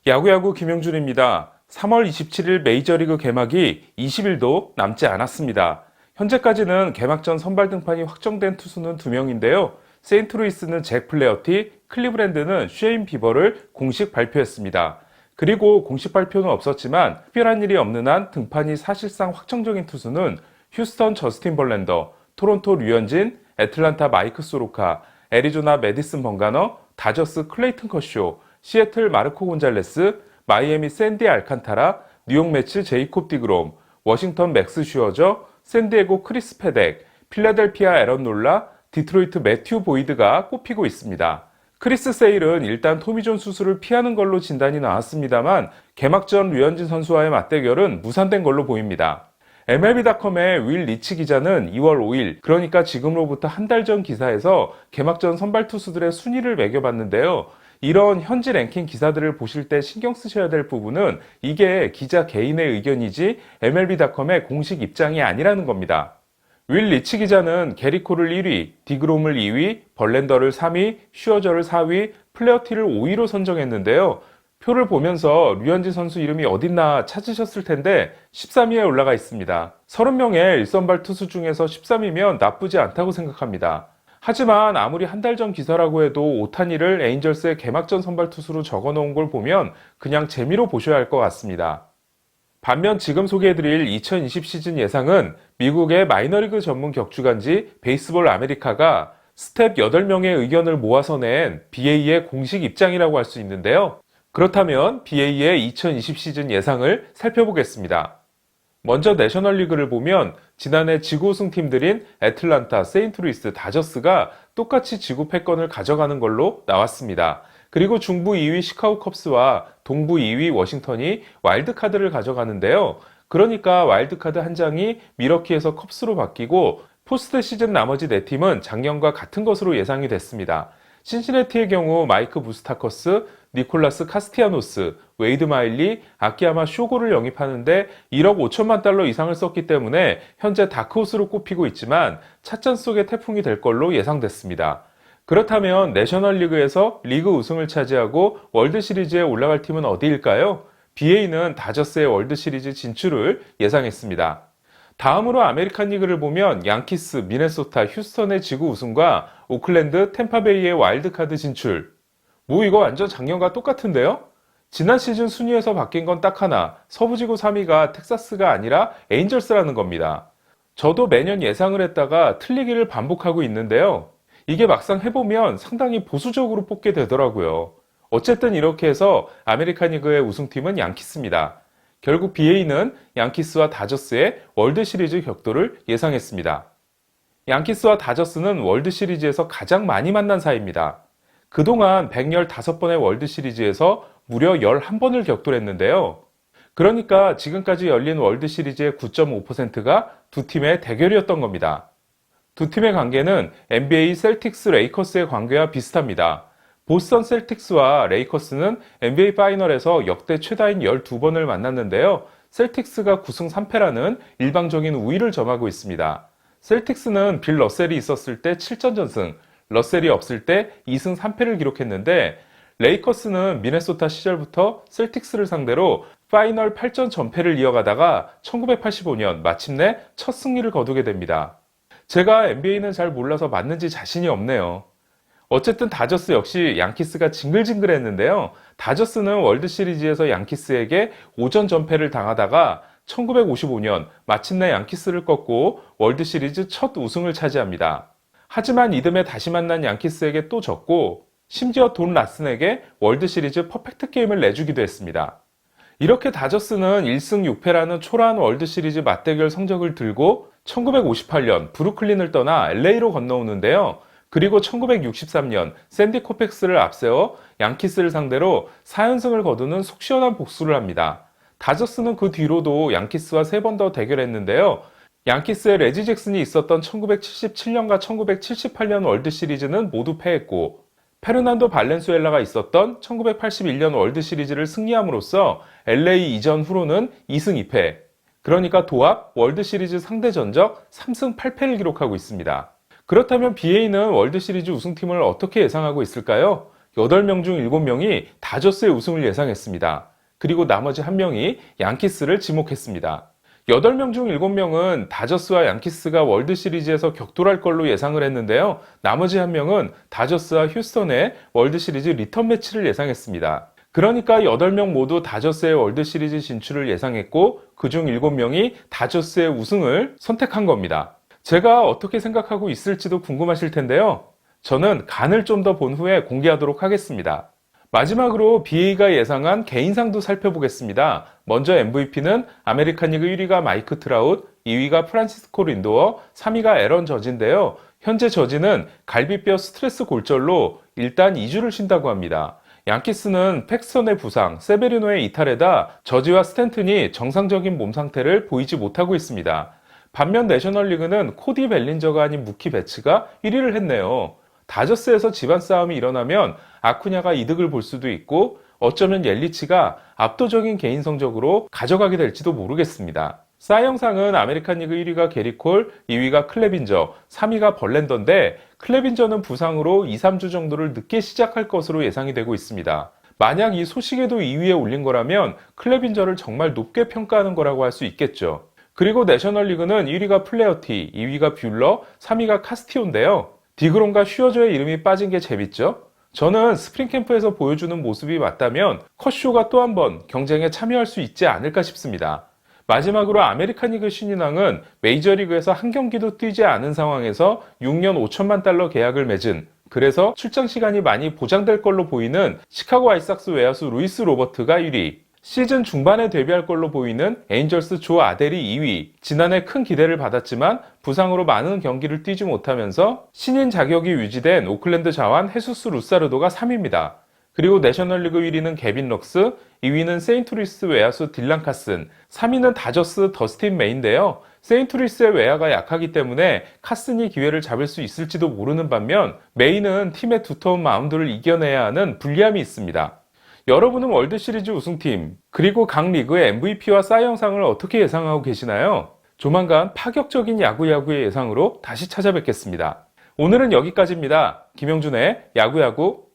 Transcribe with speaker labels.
Speaker 1: 야구야구 김영준입니다. 3월 27일 메이저리그 개막이 20일도 남지 않았습니다. 현재까지는 개막전 선발 등판이 확정된 투수는 2명인데요. 세인트루이스는 잭 플레어티, 클리브랜드는 쉐인 비버를 공식 발표했습니다. 그리고 공식 발표는 없었지만 특별한 일이 없는 한 등판이 사실상 확정적인 투수는 휴스턴 저스틴 벌랜더, 토론토 류현진, 애틀란타 마이크 소로카, 애리조나 매디슨 벙가너, 다저스 클레이튼 커쇼, 시애틀 마르코 곤잘레스, 마이애미 샌디 알칸타라, 뉴욕 매츠 제이콥 디그롬, 워싱턴 맥스 슈어저, 샌디에고 크리스 페덱, 필라델피아 에런 놀라, 디트로이트 매튜 보이드가 꼽히고 있습니다. 크리스 세일은 일단 토미존 수술을 피하는 걸로 진단이 나왔습니다만 개막전 류현진 선수와의 맞대결은 무산된 걸로 보입니다. MLB.com의 윌 리치 기자는 2월 5일, 그러니까 지금으로부터 한 달 전 기사에서 개막전 선발 투수들의 순위를 매겨봤는데요. 이런 현지 랭킹 기사들을 보실 때 신경 쓰셔야 될 부분은 이게 기자 개인의 의견이지 MLB.com의 공식 입장이 아니라는 겁니다. 윌 리치 기자는 게리코를 1위, 디그롬을 2위, 벌랜더를 3위, 슈어저를 4위, 플레어티를 5위로 선정했는데요. 표를 보면서 류현진 선수 이름이 어딨나 찾으셨을 텐데 13위에 올라가 있습니다. 30명의 1선발 투수 중에서 13위면 나쁘지 않다고 생각합니다. 하지만 아무리 한 달 전 기사라고 해도 오타니를 에인절스의 개막전 선발 투수로 적어놓은 걸 보면 그냥 재미로 보셔야 할 것 같습니다. 반면 지금 소개해드릴 2020 시즌 예상은 미국의 마이너리그 전문 격주간지 베이스볼 아메리카가 스텝 8명의 의견을 모아서 낸 BA의 공식 입장이라고 할 수 있는데요. 그렇다면 BA의 2020 시즌 예상을 살펴보겠습니다. 먼저 내셔널리그를 보면 지난해 지구 우승 팀들인 애틀란타, 세인트루이스, 다저스가 똑같이 지구 패권을 가져가는 걸로 나왔습니다. 그리고 중부 2위 시카고 컵스와 동부 2위 워싱턴이 와일드카드를 가져가는데요. 그러니까 와일드카드 한 장이 미러키에서 컵스로 바뀌고 포스트 시즌 나머지 4팀은 작년과 같은 것으로 예상이 됐습니다. 신시내티의 경우 마이크 무스타커스, 니콜라스 카스티아노스, 웨이드 마일리, 아키야마 쇼고를 영입하는데 1억 5천만 달러 이상을 썼기 때문에 현재 다크호스로 꼽히고 있지만 찻잔 속의 태풍이 될 걸로 예상됐습니다. 그렇다면 내셔널리그에서 리그 우승을 차지하고 월드시리즈에 올라갈 팀은 어디일까요? BA는 다저스의 월드시리즈 진출을 예상했습니다. 다음으로 아메리칸 리그를 보면 양키스, 미네소타, 휴스턴의 지구 우승과 오클랜드, 템파베이의 와일드카드 진출. 뭐 이거 완전 작년과 똑같은데요? 지난 시즌 순위에서 바뀐 건 딱 하나, 서부지구 3위가 텍사스가 아니라 에인절스라는 겁니다. 저도 매년 예상을 했다가 틀리기를 반복하고 있는데요. 이게 막상 해보면 상당히 보수적으로 뽑게 되더라고요. 어쨌든 이렇게 해서 아메리칸 리그의 우승팀은 양키스입니다. 결국 BA는 양키스와 다저스의 월드시리즈 격돌을 예상했습니다. 양키스와 다저스는 월드시리즈에서 가장 많이 만난 사이입니다. 그동안 115번의 월드시리즈에서 무려 11번을 격돌했는데요. 그러니까 지금까지 열린 월드시리즈의 9.5%가 두 팀의 대결이었던 겁니다. 두 팀의 관계는 NBA 셀틱스 레이커스의 관계와 비슷합니다. 보스턴 셀틱스와 레이커스는 NBA 파이널에서 역대 최다인 12번을 만났는데요. 셀틱스가 9승 3패라는 일방적인 우위를 점하고 있습니다. 셀틱스는 빌 러셀이 있었을 때 7전 전승, 러셀이 없을 때 2승 3패를 기록했는데 레이커스는 미네소타 시절부터 셀틱스를 상대로 파이널 8전 전패를 이어가다가 1985년 마침내 첫 승리를 거두게 됩니다. 제가 NBA는 잘 몰라서 맞는지 자신이 없네요. 어쨌든 다저스 역시 양키스가 징글징글했는데요. 다저스는 월드시리즈에서 양키스에게 5전 전패를 당하다가 1955년 마침내 양키스를 꺾고 월드시리즈 첫 우승을 차지합니다. 하지만 이듬해 다시 만난 양키스에게 또 졌고 심지어 돈 라슨에게 월드시리즈 퍼펙트 게임을 내주기도 했습니다. 이렇게 다저스는 1승 6패라는 초라한 월드시리즈 맞대결 성적을 들고 1958년 브루클린을 떠나 LA로 건너오는데요. 그리고 1963년 샌디 코펙스를 앞세워 양키스를 상대로 4연승을 거두는 속 시원한 복수를 합니다. 다저스는 그 뒤로도 양키스와 3번 더 대결했는데요. 양키스의 레지 잭슨이 있었던 1977년과 1978년 월드시리즈는 모두 패했고 페르난도 발렌수엘라가 있었던 1981년 월드시리즈를 승리함으로써 LA 이전 후로는 2승 2패, 그러니까 도합 월드시리즈 상대 전적 3승 8패를 기록하고 있습니다. 그렇다면 BA는 월드시리즈 우승팀을 어떻게 예상하고 있을까요? 8명 중 7명이 다저스의 우승을 예상했습니다. 그리고 나머지 1명이 양키스를 지목했습니다. 8명 중 7명은 다저스와 양키스가 월드시리즈에서 격돌할 걸로 예상을 했는데요. 나머지 1명은 다저스와 휴스턴의 월드시리즈 리턴 매치를 예상했습니다. 그러니까 8명 모두 다저스의 월드시리즈 진출을 예상했고 그중 7명이 다저스의 우승을 선택한 겁니다. 제가 어떻게 생각하고 있을지도 궁금하실 텐데요. 저는 간을 좀 더 본 후에 공개하도록 하겠습니다. 마지막으로 BA가 예상한 개인상도 살펴보겠습니다. 먼저 MVP는 아메리칸 리그 1위가 마이크 트라웃, 2위가 프란시스코 린도어, 3위가 에런 저지인데요. 현재 저지는 갈비뼈 스트레스 골절로 일단 2주를 쉰다고 합니다. 양키스는 팩슨의 부상, 세베리노의 이탈에다 저지와 스탠튼이 정상적인 몸 상태를 보이지 못하고 있습니다. 반면 내셔널리그는 코디 벨린저가 아닌 무키 배츠가 1위를 했네요. 다저스에서 집안 싸움이 일어나면 아쿠냐가 이득을 볼 수도 있고 어쩌면 옐리치가 압도적인 개인 성적으로 가져가게 될지도 모르겠습니다. 싸이 영상은 아메리칸 리그 1위가 게리콜, 2위가 클레빈저, 3위가 벌랜더인데 클레빈저는 부상으로 2, 3주 정도를 늦게 시작할 것으로 예상이 되고 있습니다. 만약 이 소식에도 2위에 올린 거라면 클레빈저를 정말 높게 평가하는 거라고 할 수 있겠죠. 그리고 내셔널리그는 1위가 플레어티, 2위가 뷰러, 3위가 카스티오인데요. 디그론과 슈어저의 이름이 빠진 게 재밌죠? 저는 스프링캠프에서 보여주는 모습이 맞다면 컷쇼가 또 한 번 경쟁에 참여할 수 있지 않을까 싶습니다. 마지막으로 아메리칸 리그 신인왕은 메이저리그에서 한 경기도 뛰지 않은 상황에서 6년 5천만 달러 계약을 맺은, 그래서 출장 시간이 많이 보장될 걸로 보이는 시카고 화이트삭스 외야수 루이스 로버트가 1위, 시즌 중반에 데뷔할 걸로 보이는 에인절스 조 아델이 2위, 지난해 큰 기대를 받았지만 부상으로 많은 경기를 뛰지 못하면서 신인 자격이 유지된 오클랜드 자완 헤수스 루사르도가 3위입니다. 그리고 내셔널리그 1위는 개빈 럭스, 2위는 세인트루이스 외야수 딜란 카슨, 3위는 다저스 더스틴 메인데요. 세인트루이스의 외야가 약하기 때문에 카슨이 기회를 잡을 수 있을지도 모르는 반면 메인은 팀의 두터운 마운드를 이겨내야 하는 불리함이 있습니다. 여러분은 월드시리즈 우승팀, 그리고 각 리그의 MVP와 싸이 영상을 어떻게 예상하고 계시나요? 조만간 파격적인 야구의 예상으로 다시 찾아뵙겠습니다. 오늘은 여기까지입니다. 김영준의 야구야구